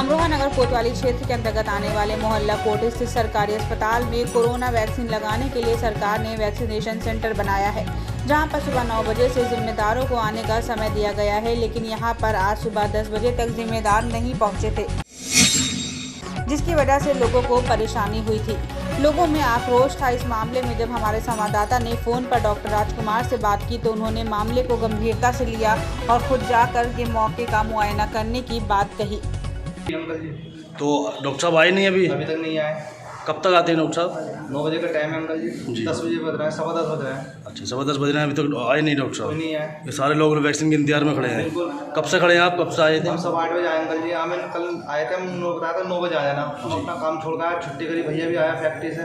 अमरोहा नगर कोतवाली क्षेत्र के अंतर्गत आने वाले मोहल्ला कोट स्थित सरकारी अस्पताल में कोरोना वैक्सीन लगाने के लिए सरकार ने वैक्सीनेशन सेंटर बनाया है, जहां पर सुबह 9 बजे से जिम्मेदारों को आने का समय दिया गया है। लेकिन यहां पर आज सुबह 10 बजे तक जिम्मेदार नहीं पहुंचे थे, जिसकी वजह से लोगों को परेशानी हुई थी। लोगों में आक्रोश था। इस मामले में जब हमारे संवाददाता ने फोन पर डॉक्टर राजकुमार से बात की तो उन्होंने मामले को गंभीरता से लिया और खुद जाकर के मौके का मुआयना करने की बात कही। तो डॉक्टर साहब आए नहीं अभी तक नहीं आए। कब तक आते हैं डॉक्टर साहब? 9 बजे का टाइम है अंकल जी। 10 बजे बज रहा है, 10:15 बज रहा है। अच्छा, 10:15 बज रहे हैं, अभी तक आए नहीं डॉक्टर साहब? कोई नहीं आए। ये सारे लोग वैक्सीन के इंतजार में खड़े हैं। बिल्कुल। कब से खड़े हैं आप? कब से आए थे? हम सब 8 बजे आए अंकल जी। हमें कल आए थे, हम बताया था 9 बजे आ जाना। हम अपना काम छोड़ कर छुट्टी करी। भैया भी आया फैक्ट्री से।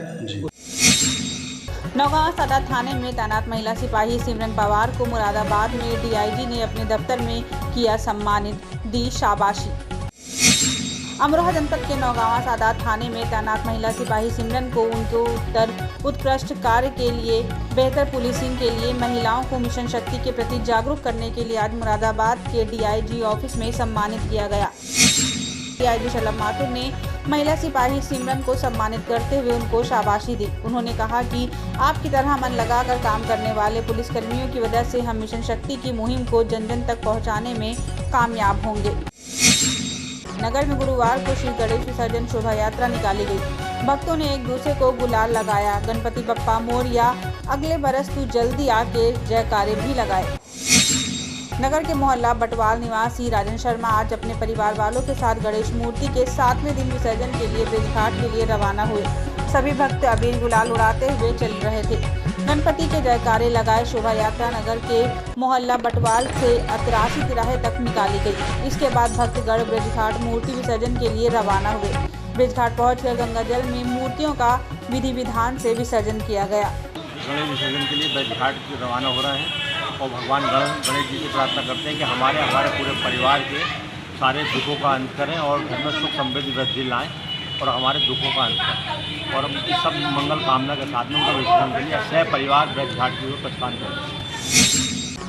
नौगांव सदर थाने में तैनात महिला सिपाही सिमरन पवार को मुरादाबाद में डीआईजी ने अपने दफ्तर में किया सम्मानित, दी शाबाशी। अमरोहा जनपद के नौगांव सादात थाने में तैनात महिला सिपाही सिमरन को उनके उत्कृष्ट कार्य के लिए, बेहतर पुलिसिंग के लिए, महिलाओं को मिशन शक्ति के प्रति जागरूक करने के लिए आज मुरादाबाद के डीआईजी ऑफिस में सम्मानित किया गया। डीआईजी शलभ माथुर ने महिला सिपाही सिमरन को सम्मानित करते हुए उनको शाबाशी दी। उन्होंने कहा कि आपकी तरह मन लगाकर काम करने वाले पुलिसकर्मियों की वजह से हम मिशन शक्ति की मुहिम को जन जन तक पहुंचाने में कामयाब होंगे। नगर में गुरुवार को श्री गणेश विसर्जन शोभा यात्रा निकाली गई। भक्तों ने एक दूसरे को गुलाल लगाया, गणपति बप्पा मोरया, अगले बरस तू जल्दी आके जयकारे भी लगाए। नगर के मोहल्ला बटवाल निवासी राजन शर्मा आज अपने परिवार वालों के साथ गणेश मूर्ति के 7वें दिन विसर्जन के लिए ब्रिजघाट के लिए रवाना हुए। सभी भक्त अबीर गुलाल उड़ाते हुए चल रहे थे। गणपति के जयकारे लगाए शोभा यात्रा नगर के मोहल्ला बटवाल से अतरासी तिराहे तक निकाली गई। इसके बाद भक्तगण ब्रिजघाट मूर्ति विसर्जन के लिए रवाना हुए। ब्रिजघाट पहुंचकर गंगा जल में मूर्तियों का विधि विधान से विसर्जन किया गया। गणेश विसर्जन के लिए ब्रिजघाट रवाना हो रहे हैं और भगवान गणेश जी की प्रार्थना करते हैं कि हमारे पूरे परिवार के सारे दुखों का अंत करें और घर में सुख समृद्धि वृद्धि लाएं और हमारे दुखों का अंत करें और इस सब मंगल कामना के साथ में उनका विसर्जन के लिए सह परिवार ब्रिजघाट की ओर प्रस्थान करें।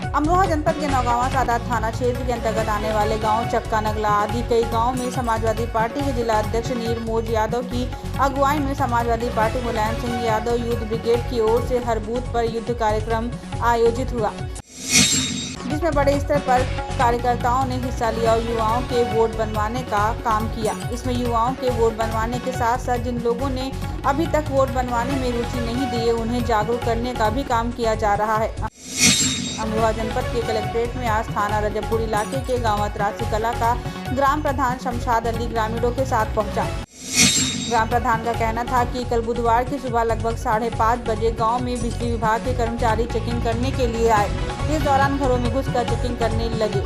अमरोहा जनपद के नौगांव सादात थाना क्षेत्र के अंतर्गत आने वाले गांव चक्का नगला आदि कई गांव में समाजवादी पार्टी के जिला अध्यक्ष नीरमोज यादव की अगुवाई में समाजवादी पार्टी मुलायम सिंह यादव युद्ध ब्रिगेड की ओर से हर बूथ पर युद्ध कार्यक्रम आयोजित हुआ, जिसमें बड़े स्तर पर कार्यकर्ताओं ने हिस्सा लिया और युवाओं के वोट बनवाने का काम किया। इसमें युवाओं के वोट बनवाने के साथ साथ जिन लोगों ने अभी तक वोट बनवाने में रुचि नहीं दी है उन्हें जागरूक करने का भी काम किया जा रहा है। अमरोहा जनपद के कलेक्ट्रेट में आज थाना रजबपुर इलाके के गांव अतरासी कला का ग्राम प्रधान शमशाद अली ग्रामीणों के साथ पहुंचा। ग्राम प्रधान का कहना था कि कल बुधवार की सुबह लगभग 5:30 बजे गांव में बिजली विभाग के कर्मचारी चेकिंग करने के लिए आए। इस दौरान घरों में घुसकर चेकिंग करने लगे।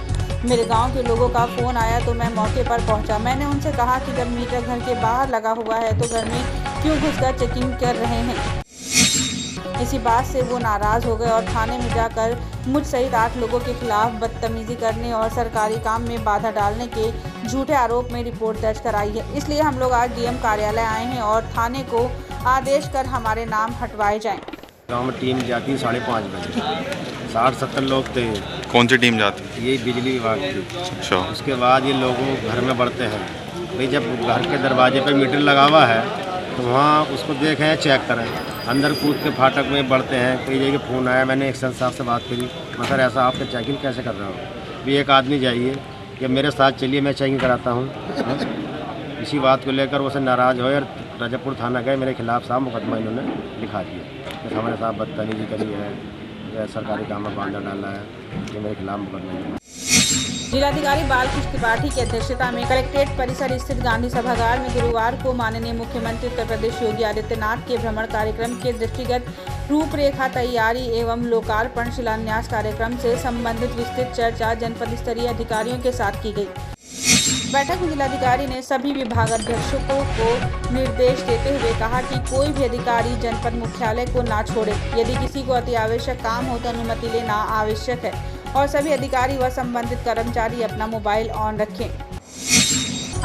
मेरे गांव के लोगों का फोन आया तो मैं मौके पर पहुंचा। मैंने उनसे कहा कि जब मीटर घर के बाहर लगा हुआ है तो घर में क्यों घुसकर चेकिंग कर रहे हैं। इसी बात से वो नाराज हो गए और थाने में जाकर मुझ सहित 8 लोगों के खिलाफ बदतमीजी करने और सरकारी काम में बाधा डालने के झूठे आरोप में रिपोर्ट दर्ज कराई है। इसलिए हम लोग आज डीएम कार्यालय आए हैं और थाने को आदेश कर हमारे नाम हटवाए जाएं। गाँव में टीम जाती है 5:30 बजे, 60-70 लोग थे। कौन सी टीम जाती है? ये बिजली विभाग की। अच्छा। उसके बाद ये लोगों घर में बढ़ते हैं। भाई जब घर के दरवाजे पर मीटर लगा हुआ है तो वहाँ उसको देखें, चेक करें। अंदर कूद के फाटक में बढ़ते हैं। कई जगह फ़ोन आया, मैंने एक्शन साहब से बात करी, मैं सर ऐसा आपके चेकिंग कैसे कर रहा हूँ? भी एक आदमी जाइए कि मेरे साथ चलिए, मैं चेकिंग कराता हूँ। इसी बात को लेकर वो से नाराज़ हुए और रजबपुर थाना गए। मेरे खिलाफ साहब मुकदमा इन्होंने लिखा दिया कि हमारे साथ बदतमीजी करी है, सरकारी काम में बांधा डाला है, ये मेरे खिलाफ मुकदमा लिखा। जिलाधिकारी बालकृष्ण त्रिपाठी की अध्यक्षता में कलेक्ट्रेट परिसर स्थित गांधी सभागार में गुरुवार को माननीय मुख्यमंत्री उत्तर प्रदेश योगी आदित्यनाथ के भ्रमण कार्यक्रम के दृष्टिगत रूपरेखा तैयारी एवं लोकार्पण शिलान्यास कार्यक्रम से संबंधित विस्तृत चर्चा जनपद स्तरीय अधिकारियों के साथ की गई। बैठक में जिलाधिकारी ने सभी विभागाध्यक्षों को निर्देश देते हुए कहा कि कोई भी अधिकारी जनपद मुख्यालय को ना छोड़े। यदि किसी को अति आवश्यक काम हो तो अनुमति लेना आवश्यक है और सभी अधिकारी व संबंधित कर्मचारी अपना मोबाइल ऑन रखें।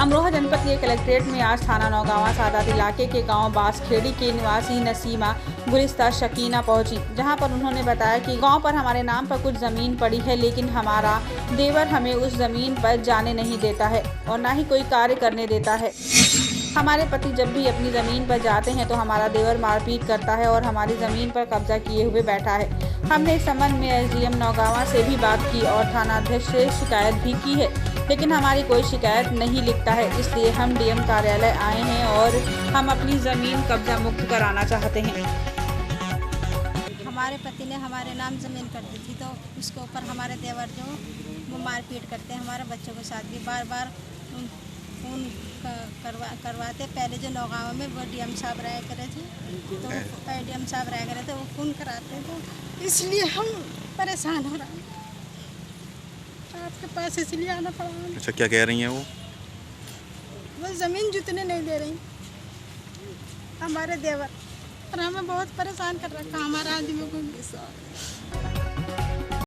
अमरोहा जनपद के कलेक्ट्रेट में आज थाना नौगांवा सादात इलाके के गांव बासखेड़ी के निवासी नसीमा गुलिस्ता शकीना पहुंची, जहां पर उन्होंने बताया कि गांव पर हमारे नाम पर कुछ ज़मीन पड़ी है, लेकिन हमारा देवर हमें उस ज़मीन पर जाने नहीं देता है और ना ही कोई कार्य करने देता है। हमारे पति जब भी अपनी ज़मीन पर जाते हैं तो हमारा देवर मारपीट करता है और हमारी ज़मीन पर कब्जा किए हुए बैठा है। हमने इस संबंध में एसडीएम नौगांवा से भी बात की और थानाध्यक्ष से शिकायत भी की है, लेकिन हमारी कोई शिकायत नहीं लिखता है। इसलिए हम डीएम कार्यालय आए हैं और हम अपनी ज़मीन कब्जा मुक्त कराना चाहते हैं। हमारे पति ने हमारे नाम ज़मीन कर दी थी, तो उसके ऊपर हमारे देवर जो वो मारपीट करते हैं। हमारे बच्चों के साथ भी बार बार फ़ोन करवाते। पहले जो नौगांवा में वो डीएम साहब रहा करे थे, तो डीएम साहब रहा करे थे, वो फ़ोन कराते, तो इसलिए हम परेशान हो रहे हैं। आपके पास इसलिए आना पड़ा। अच्छा, क्या कह रही हैं वो ज़मीन जुतने नहीं दे रही हमारे देवर, और हमें बहुत परेशान कर रखा हमारा आदमियों को।